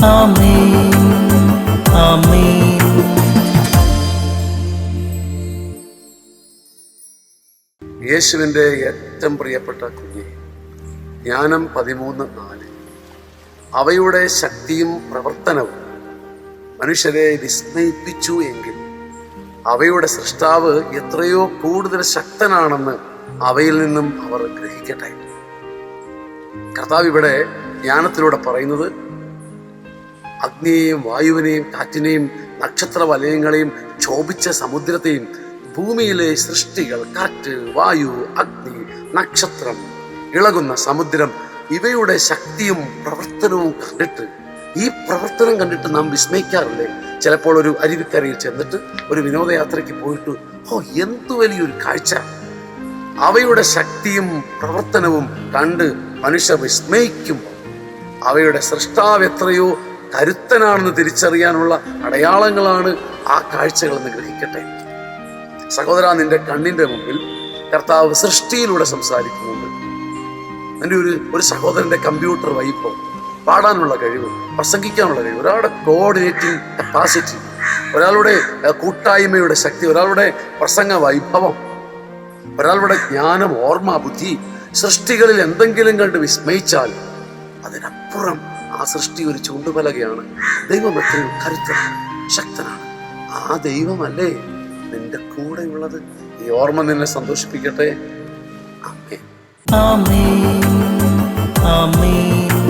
ആമേൻ ആമേൻ. യേശുവിൻ്റെ ഏറ്റവും പ്രിയപ്പെട്ട കുഞ്ഞെ, ജ്ഞാനം 13:4. അവയുടെ ശക്തിയും പ്രവർത്തനവും മനുഷ്യരെ വിസ്മയിപ്പിച്ചു എങ്കിൽ അവയുടെ സൃഷ്ടാവ് എത്രയോ കൂടുതൽ ശക്തനാണെന്ന് അവയിൽ നിന്നും അവർ ഗ്രഹിക്കട്ടെ. കർത്താവ് ഇവിടെ ജ്ഞാനത്തിലൂടെ പറയുന്നത് അഗ്നിയെയും വായുവിനെയും കാറ്റിനെയും നക്ഷത്ര വലയങ്ങളെയും ക്ഷോഭിച്ച സമുദ്രത്തെയും ഭൂമിയിലെ സൃഷ്ടികൾ, കാറ്റ്, വായു, അഗ്നി, നക്ഷത്രം, ഇളകുന്ന സമുദ്രം, ഇവയുടെ ശക്തിയും പ്രവർത്തനവും കണ്ടിട്ട്, ഈ പ്രവർത്തനം കണ്ടിട്ട് നാം വിസ്മയിക്കാറില്ലേ? ചിലപ്പോൾ ഒരു അരുവിക്കരയിൽ ചെന്നിട്ട് ഒരു വിനോദയാത്രയ്ക്ക് പോയിട്ട് എന്തു വലിയൊരു കാഴ്ച! അവയുടെ ശക്തിയും പ്രവർത്തനവും കണ്ട് മനുഷ്യർ വിസ്മയിക്കുമ്പോൾ അവയുടെ സൃഷ്ടാവ് എത്രയോ കരുത്തനാണെന്ന് തിരിച്ചറിയാനുള്ള അടയാളങ്ങളാണ് ആ കാഴ്ചകളെന്ന് ഗ്രഹിക്കട്ടെ. സഹോദര, നിന്റെ കണ്ണിന്റെ മുമ്പിൽ കർത്താവ് സൃഷ്ടിയിലൂടെ സംസാരിക്കുന്നുണ്ട്. എൻ്റെ ഒരു സഹോദരന്റെ കമ്പ്യൂട്ടർ വൈഭവം, പാടാനുള്ള കഴിവ്, പ്രസംഗിക്കാനുള്ള കഴിവ്, ഒരാളുടെ കോർഡിനേറ്റിംഗ് കപ്പാസിറ്റി, ഒരാളുടെ കൂട്ടായ്മയുടെ ശക്തി, ഒരാളുടെ പ്രസംഗ വൈഭവം, ഒരാളുടെ ജ്ഞാനം, ഓർമ്മ, ബുദ്ധി, സൃഷ്ടികളിൽ എന്തെങ്കിലും കണ്ട് വിസ്മയിച്ചാൽ അതിനപ്പുറം ആ സൃഷ്ടി ഒരു ചൂണ്ടുപലകയാണ്. ദൈവം എത്രയോ കരുത്തനാണ്, ശക്തനാണ്. ആ ദൈവമല്ലേ നിന്റെ കൂടെയുള്ളത്? ഈ ഓർമ്മ നിന്നെ സന്തോഷിപ്പിക്കട്ടെ. ആമേൻ ആമേൻ ആമേൻ.